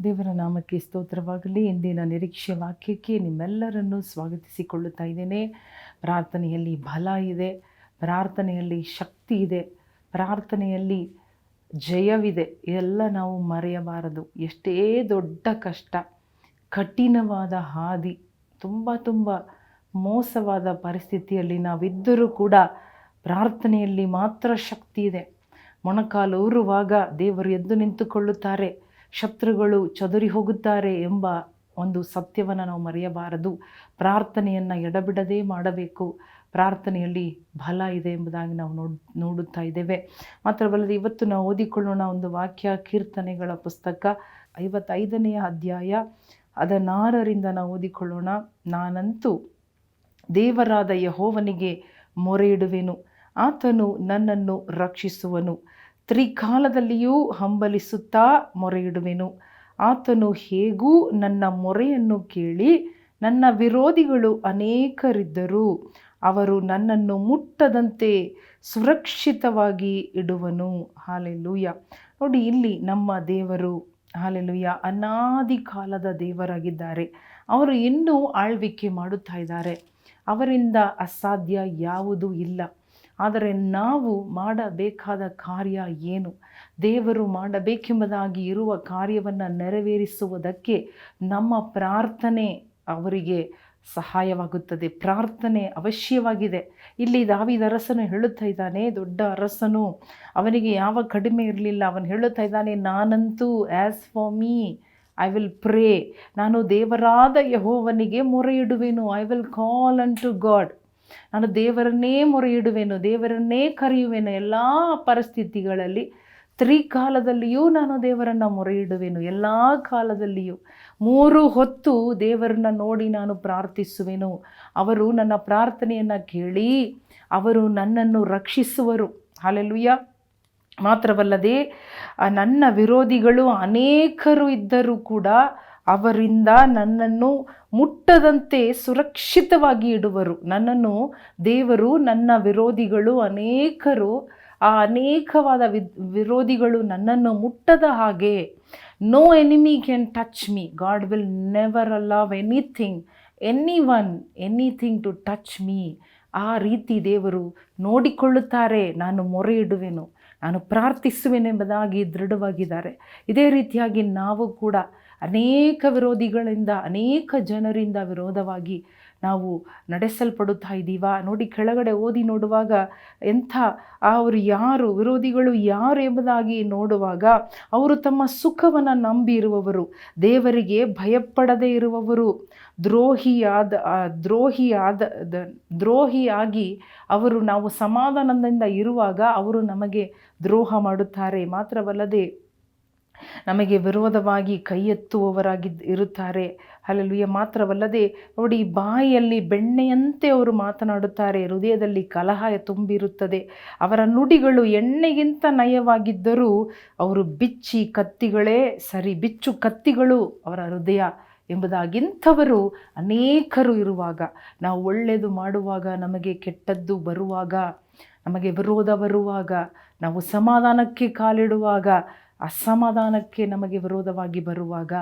ದೇವರ ನಾಮಕ್ಕೆ ಸ್ತೋತ್ರವಾಗಲಿ. ಇಂದಿನ ನಿರೀಕ್ಷೆ ವಾಕ್ಯಕ್ಕೆ ನಿಮ್ಮೆಲ್ಲರನ್ನು ಸ್ವಾಗತಿಸಿಕೊಳ್ಳುತ್ತಾ ಇದ್ದೇನೆ. ಪ್ರಾರ್ಥನೆಯಲ್ಲಿ ಬಲ ಇದೆ, ಪ್ರಾರ್ಥನೆಯಲ್ಲಿ ಶಕ್ತಿ ಇದೆ, ಪ್ರಾರ್ಥನೆಯಲ್ಲಿ ಜಯವಿದೆ. ಇದೆಲ್ಲ ನಾವು ಮರೆಯಬಾರದು. ಎಷ್ಟೇ ದೊಡ್ಡ ಕಷ್ಟ, ಕಠಿಣವಾದ ಹಾದಿ, ತುಂಬ ಮೋಸವಾದ ಪರಿಸ್ಥಿತಿಯಲ್ಲಿ ನಾವಿದ್ದರೂ ಕೂಡ ಪ್ರಾರ್ಥನೆಯಲ್ಲಿ ಮಾತ್ರ ಶಕ್ತಿ ಇದೆ. ಮೊಣಕಾಲು ಊರುವಾಗ ದೇವರು ಎದ್ದು ನಿಂತುಕೊಳ್ಳುತ್ತಾರೆ, ಶತ್ರುಗಳು ಚದುರಿ ಹೋಗುತ್ತಾರೆ ಎಂಬ ಒಂದು ಸತ್ಯವನ್ನು ನಾವು ಮರೆಯಬಾರದು. ಪ್ರಾರ್ಥನೆಯನ್ನು ಎಡಬಿಡದೇ ಮಾಡಬೇಕು. ಪ್ರಾರ್ಥನೆಯಲ್ಲಿ ಬಲ ಇದೆ ಎಂಬುದಾಗಿ ನಾವು ನೋಡುತ್ತಾ ಇದ್ದೇವೆ. ಮಾತ್ರವಲ್ಲದೆ ಇವತ್ತು ನಾವು ಓದಿಕೊಳ್ಳೋಣ ಒಂದು ವಾಕ್ಯ, ಕೀರ್ತನೆಗಳ ಪುಸ್ತಕ 55ನೇ ಅಧ್ಯಾಯ ಅದರ 6ರಿಂದ ನಾವು ಓದಿಕೊಳ್ಳೋಣ. ನಾನಂತೂ ದೇವರಾದ ಯೆಹೋವನಿಗೆ ಮೊರೆಯಿಡುವೆನು, ಆತನು ನನ್ನನ್ನು ರಕ್ಷಿಸುವನು. ತ್ರಿಕಾಲದಲ್ಲಿಯೂ ಹಂಬಲಿಸುತ್ತಾ ಮೊರೆಯಿಡುವೆನು. ಆತನು ಹೇಗೂ ನನ್ನ ಮೊರೆಯನ್ನು ಕೇಳಿ, ನನ್ನ ವಿರೋಧಿಗಳು ಅನೇಕರಿದ್ದರೂ ಅವರು ನನ್ನನ್ನು ಮುಟ್ಟದಂತೆ ಸುರಕ್ಷಿತವಾಗಿ ಇಡುವನು. ಹಾಲೆಲೂಯ. ನೋಡಿ, ಇಲ್ಲಿ ನಮ್ಮ ದೇವರು ಹಾಲೆಲೂಯ ಅನಾದಿ ಕಾಲದ ದೇವರಾಗಿದ್ದಾರೆ. ಅವರು ಇನ್ನೂ ಆಳ್ವಿಕೆ ಮಾಡುತ್ತಾ ಇದ್ದಾರೆ. ಅವರಿಂದ ಅಸಾಧ್ಯ ಯಾವುದೂ ಇಲ್ಲ. ಆದರೆ ನಾವು ಮಾಡಬೇಕಾದ ಕಾರ್ಯ ಏನು? ದೇವರು ಮಾಡಬೇಕೆಂಬುದಾಗಿ ಇರುವ ಕಾರ್ಯವನ್ನು ನೆರವೇರಿಸುವುದಕ್ಕೆ ನಮ್ಮ ಪ್ರಾರ್ಥನೆ ಅವರಿಗೆ ಸಹಾಯವಾಗುತ್ತದೆ. ಪ್ರಾರ್ಥನೆ ಅವಶ್ಯವಾಗಿದೆ. ಇಲ್ಲಿ ದಾವೀದ ಅರಸನು ಹೇಳುತ್ತಾ ಇದ್ದಾನೆ, ದೊಡ್ಡ ಅರಸನು, ಅವನಿಗೆ ಯಾವ ಕಡಿಮೆ ಇರಲಿಲ್ಲ. ಅವನು ಹೇಳುತ್ತಾ ಇದ್ದಾನೆ, ನಾನಂತೂ as for me I will pray. ನಾನು ದೇವರಾದ ಯೆಹೋವನಿಗೆ ಮೊರೆ ಇಡುವೆನು. I will call on to God. ನಾನು ದೇವರನ್ನೇ ಮೊರೆ ಇಡುವೆನು, ದೇವರನ್ನೇ ಕರೆಯುವೆನು. ಎಲ್ಲ ಪರಿಸ್ಥಿತಿಗಳಲ್ಲಿ ತ್ರಿಕಾಲದಲ್ಲಿಯೂ ನಾನು ದೇವರನ್ನು ಮೊರೆ ಇಡುವೆನು. ಎಲ್ಲ ಕಾಲದಲ್ಲಿಯೂ 3 ಹೊತ್ತು ದೇವರನ್ನ ನೋಡಿ ನಾನು ಪ್ರಾರ್ಥಿಸುವೆನು. ಅವರು ನನ್ನ ಪ್ರಾರ್ಥನೆಯನ್ನು ಕೇಳಿ ಅವರು ನನ್ನನ್ನು ರಕ್ಷಿಸುವರು. ಹಲ್ಲೆಲೂಯಾ. ಮಾತ್ರವಲ್ಲದೆ ನನ್ನ ವಿರೋಧಿಗಳು ಅನೇಕರು ಇದ್ದರೂ ಕೂಡ ಅವರಿಂದ ನನ್ನನ್ನು ಮುಟ್ಟದಂತೆ ಸುರಕ್ಷಿತವಾಗಿ ಇಡುವರು. ನನ್ನನ್ನು ದೇವರು, ನನ್ನ ವಿರೋಧಿಗಳು ಅನೇಕರು, ಆ ಅನೇಕವಾದ ವಿರೋಧಿಗಳು ನನ್ನನ್ನು ಮುಟ್ಟದ ಹಾಗೆ, no enemy can touch me. God will never allow anything to touch me. ಆ ರೀತಿ ದೇವರು ನೋಡಿಕೊಳ್ಳುತ್ತಾರೆ. ನಾನು ಮೊರೆ ಇಡುವೆನು, ನಾನು ಪ್ರಾರ್ಥಿಸುವೆನೆಂಬುದಾಗಿ ದೃಢವಾಗಿದ್ದಾರೆ. ಇದೇ ರೀತಿಯಾಗಿ ನಾವು ಕೂಡ ಅನೇಕ ವಿರೋಧಿಗಳಿಂದ, ಅನೇಕ ಜನರಿಂದ ವಿರೋಧವಾಗಿ ನಾವು ನಡೆಸಲ್ಪಡುತ್ತಾ ಇದ್ದೀವ. ನೋಡಿ, ಕೆಳಗಡೆ ಓದಿ ನೋಡುವಾಗ ಅವರು ಯಾರು, ವಿರೋಧಿಗಳು ಯಾರು ಎಂಬುದಾಗಿ ನೋಡುವಾಗ, ಅವರು ತಮ್ಮ ಸುಖವನ್ನು ನಂಬಿ ಇರುವವರು, ದೇವರಿಗೆ ಭಯಪಡದೇ ಇರುವವರು, ದ್ರೋಹಿಯಾಗಿ ಅವರು ನಾವು ಸಮಾಧಾನದಿಂದ ಇರುವಾಗ ಅವರು ನಮಗೆ ದ್ರೋಹ ಮಾಡುತ್ತಾರೆ. ಮಾತ್ರವಲ್ಲದೆ ನಮಗೆ ವಿರೋಧವಾಗಿ ಕೈ ಎತ್ತುವವರಾಗಿ ಇರುತ್ತಾರೆ. ಹಲ್ಲೆಲೂಯಾ. ಮಾತ್ರವಲ್ಲದೆ ನೋಡಿ, ಬಾಯಿಯಲ್ಲಿ ಬೆಣ್ಣೆಯಂತೆ ಅವರು ಮಾತನಾಡುತ್ತಾರೆ, ಹೃದಯದಲ್ಲಿ ಕಲಹ ತುಂಬಿರುತ್ತದೆ. ಅವರ ನುಡಿಗಳು ಎಣ್ಣೆಗಿಂತ ನಯವಾಗಿದ್ದರೂ ಅವರು ಬಿಚ್ಚು ಕತ್ತಿಗಳು ಅವರ ಹೃದಯ ಎಂಬುದಾಗಿಂಥವರು ಅನೇಕರು ಇರುವಾಗ, ನಾವು ಒಳ್ಳೆಯದು ಮಾಡುವಾಗ ನಮಗೆ ಕೆಟ್ಟದ್ದು ಬರುವಾಗ, ನಮಗೆ ವಿರೋಧ ಬರುವಾಗ, ನಾವು ಸಮಾಧಾನಕ್ಕೆ ಕಾಲಿಡುವಾಗ ಅಸಮಾಧಾನಕ್ಕೆ ನಮಗೆ ವಿರೋಧವಾಗಿ ಬರುವಾಗ,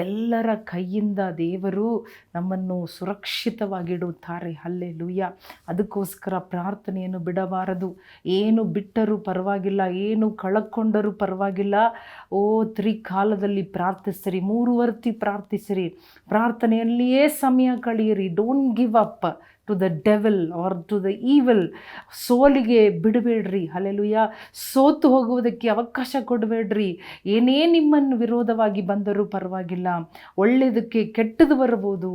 ಎಲ್ಲರ ಕೈಯಿಂದ ದೇವರು ನಮ್ಮನ್ನು ಸುರಕ್ಷಿತವಾಗಿಡುತ್ತಾರೆ. ಹಲ್ಲೆಲೂಯಾ. ಅದಕ್ಕೋಸ್ಕರ ಪ್ರಾರ್ಥನೆಯನ್ನು ಬಿಡಬಾರದು. ಏನು ಬಿಟ್ಟರೂ ಪರವಾಗಿಲ್ಲ, ಏನು ಕಳಕೊಂಡರೂ ಪರವಾಗಿಲ್ಲ. ತ್ರಿಕಾಲದಲ್ಲಿ ಪ್ರಾರ್ಥಿಸಿರಿ, 3 ಹೊತ್ತು ಪ್ರಾರ್ಥಿಸಿರಿ, ಪ್ರಾರ್ಥನೆಯಲ್ಲಿಯೇ ಸಮಯ ಕಳೆಯಿರಿ. Don't give up to the devil or to the evil. ಸೋಲಿಗೆ ಬಿಡಬೇಡ್ರಿ. ಹಲ್ಲೆಲೂಯಾ. ಸೋತು ಹೋಗುವುದಕ್ಕೆ ಅವಕಾಶ ಕೊಡಬೇಡ್ರಿ. ಏನೇ ನಿಮ್ಮನ್ನು ವಿರೋಧವಾಗಿ ಬಂದರೂ ಪರವಾಗಿಲ್ಲ. ಒಳ್ಳೆಯದಕ್ಕೆ ಕೆಟ್ಟದ್ದು ಬರ್ಬೋದು,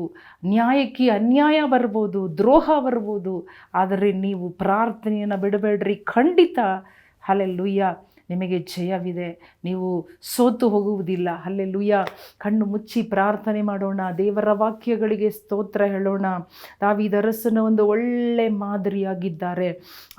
ನ್ಯಾಯಕ್ಕೆ ಅನ್ಯಾಯ ಬರ್ಬೋದು, ದ್ರೋಹ ಬರ್ಬೋದು. ಆದರೆ ನೀವು ಪ್ರಾರ್ಥನೆಯನ್ನು ಬಿಡಬೇಡ್ರಿ. ಖಂಡಿತ ಹಲ್ಲೆಲೂಯಾ ನಿಮಗೆ ಜಯವಿದೆ. ನೀವು ಸೋತು ಹೋಗುವುದಿಲ್ಲ. ಹಲ್ಲೆಲೂಯಾ. ಕಣ್ಣು ಮುಚ್ಚಿ ಪ್ರಾರ್ಥನೆ ಮಾಡೋಣ. ದೇವರ ವಾಕ್ಯಗಳಿಗೆ ಸ್ತೋತ್ರ ಹೇಳೋಣ. ದಾವೀದ ಅರಸನ ಒಂದು ಒಳ್ಳೆ ಮಾದರಿಯಾಗಿದ್ದಾರೆ.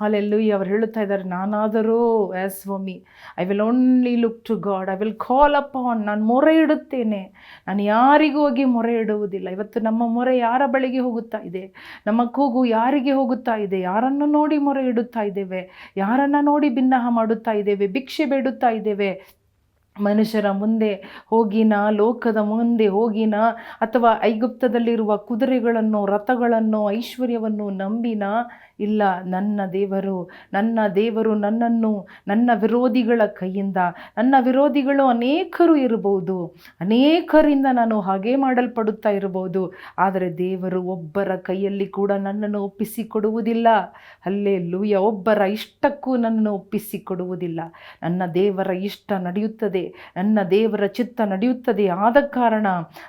ಹಲ್ಲೆಲೂಯಾ. ಅವರು ಹೇಳುತ್ತಾ ಇದ್ದಾರೆ, ನಾನಾದರೂ as for me I will only look to God, I will call upon. ನಾನು ಮೊರೆ ಇಡುತ್ತೇನೆ, ನಾನು ಯಾರಿಗೂ ಹೋಗಿ ಮೊರೆ ಇಡುವುದಿಲ್ಲ. ಇವತ್ತು ನಮ್ಮ ಮೊರೆ ಯಾರ ಬಳಿಗೆ ಹೋಗುತ್ತಾ ಇದೆ? ನಮ್ಮ ಕೂಗು ಯಾರಿಗೆ ಹೋಗುತ್ತಾ ಇದೆ? ಯಾರನ್ನು ನೋಡಿ ಮೊರೆ ಇಡುತ್ತಾ ಇದ್ದೇವೆ? ಯಾರನ್ನು ನೋಡಿ ಬಿನ್ನಹ ಮಾಡುತ್ತಾ ಇದ್ದೇವೆ? ಭಿಕ್ಷೆ ಬೇಡುತ್ತಾ ಇದ್ದೇವೆ? ಮನುಷ್ಯರ ಮುಂದೆ ಹೋಗಿನ, ಲೋಕದ ಮುಂದೆ ಹೋಗಿನ, ಅಥವಾ ಐಗುಪ್ತದಲ್ಲಿರುವ ಕುದುರೆಗಳನ್ನು, ರಥಗಳನ್ನು, ಐಶ್ವರ್ಯವನ್ನು ನಂಬಿನ? ಇಲ್ಲ, ನನ್ನ ದೇವರು ನನ್ನನ್ನು ನನ್ನ ವಿರೋಧಿಗಳ ಕೈಯಿಂದ, ನನ್ನ ವಿರೋಧಿಗಳು ಅನೇಕರು ಇರಬಹುದು, ಅನೇಕರಿಂದ ನಾನು ಹಾಗೆ ಮಾಡಲ್ಪಡುತ್ತಾ ಇರಬಹುದು, ಆದರೆ ದೇವರು ಒಬ್ಬರ ಕೈಯಲ್ಲಿ ಕೂಡ ನನ್ನನ್ನು ಒಪ್ಪಿಸಿಕೊಡುವುದಿಲ್ಲ. ಹಲ್ಲೆಲೂಯಾ. ಒಬ್ಬರ ಇಷ್ಟಕ್ಕೂ ನನ್ನನ್ನು ಒಪ್ಪಿಸಿಕೊಡುವುದಿಲ್ಲ. ನನ್ನ ದೇವರ ಇಷ್ಟ ನಡೆಯುತ್ತದೆ, ನನ್ನ ದೇವರ ಚಿತ್ತ ನಡೆಯುತ್ತದೆ. ಆದ ಕಾರಣ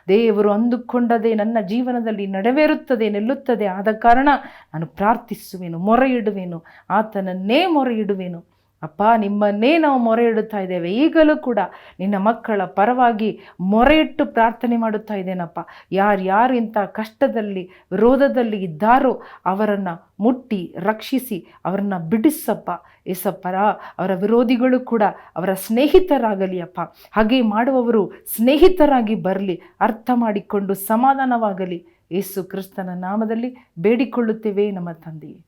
ದೇವರು ಅಂದುಕೊಂಡದೇ ನನ್ನ ಜೀವನದಲ್ಲಿ ನೆರವೇರುತ್ತದೆ, ನಿಲ್ಲುತ್ತದೆ. ಆದ ಕಾರಣ ನಾನು ಪ್ರಾರ್ಥಿಸುವೆನು, ಮೊರೆ ಇಡುವೆನು, ಆತನನ್ನೇ ಮೊರೆ ಇಡುವೆನು. ಅಪ್ಪ, ನಿಮ್ಮನ್ನೇ ನಾವು ಮೊರೆ ಇಡುತ್ತಾ ಇದ್ದೇವೆ. ಈಗಲೂ ಕೂಡ ನಿನ್ನ ಮಕ್ಕಳ ಪರವಾಗಿ ಮೊರೆ ಇಟ್ಟು ಪ್ರಾರ್ಥನೆ ಮಾಡುತ್ತಾ ಇದ್ದೇನಪ್ಪ. ಯಾರ್ಯಾರು ಇಂಥ ಕಷ್ಟದಲ್ಲಿ, ವಿರೋಧದಲ್ಲಿ ಇದ್ದಾರೋ ಅವರನ್ನು ಮುಟ್ಟಿ ರಕ್ಷಿಸಿ ಅವರನ್ನು ಬಿಡಿಸಪ್ಪ ಏಸಪ್ಪರ. ಅವರ ವಿರೋಧಿಗಳು ಕೂಡ ಅವರ ಸ್ನೇಹಿತರಾಗಲಿ ಅಪ್ಪ. ಹಾಗೆ ಮಾಡುವವರು ಸ್ನೇಹಿತರಾಗಿ ಬರಲಿ, ಅರ್ಥ ಮಾಡಿಕೊಂಡು ಸಮಾಧಾನವಾಗಲಿ. ಯೇಸು ಕ್ರಿಸ್ತನ ನಾಮದಲ್ಲಿ ಬೇಡಿಕೊಳ್ಳುತ್ತೇವೆ ನಮ್ಮ ತಂದೆಯೇ.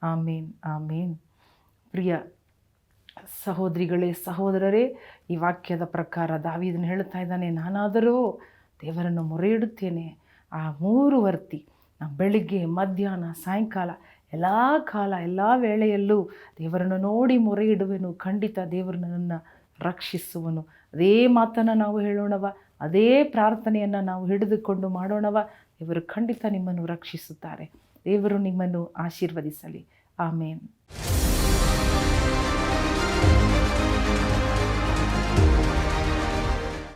ಆಮೇನ್, ಆಮೇನ್. ಪ್ರಿಯ ಸಹೋದರಿಗಳೇ, ಸಹೋದರರೇ, ಈ ವಾಕ್ಯದ ಪ್ರಕಾರ ದಾವೀದನು ಹೇಳ್ತಾ ಇದ್ದಾನೆ, ನಾನಾದರೂ ದೇವರನ್ನು ಮೊರೆ ಇಡುತ್ತೇನೆ. ಆ 3 ವರ್ತಿ, ಬೆಳಿಗ್ಗೆ, ಮಧ್ಯಾಹ್ನ, ಸಾಯಂಕಾಲ, ಎಲ್ಲ ವೇಳೆಯಲ್ಲೂ ದೇವರನ್ನು ನೋಡಿ ಮೊರೆ ಇಡುವೆನು. ಖಂಡಿತ ದೇವರು ನನ್ನನ್ನು ರಕ್ಷಿಸುವನು. ಅದೇ ಮಾತನ್ನು ನಾವು ಹೇಳೋಣವ, ಅದೇ ಪ್ರಾರ್ಥನೆಯನ್ನು ನಾವು ಹಿಡಿದುಕೊಂಡು ಮಾಡೋಣವ. ದೇವರು ಖಂಡಿತ ನಿಮ್ಮನ್ನು ರಕ್ಷಿಸುತ್ತಾರೆ. ದೇವರು ನಿಮ್ಮನ್ನು ಆಶೀರ್ವದಿಸಲಿ. ಆಮೇನ್.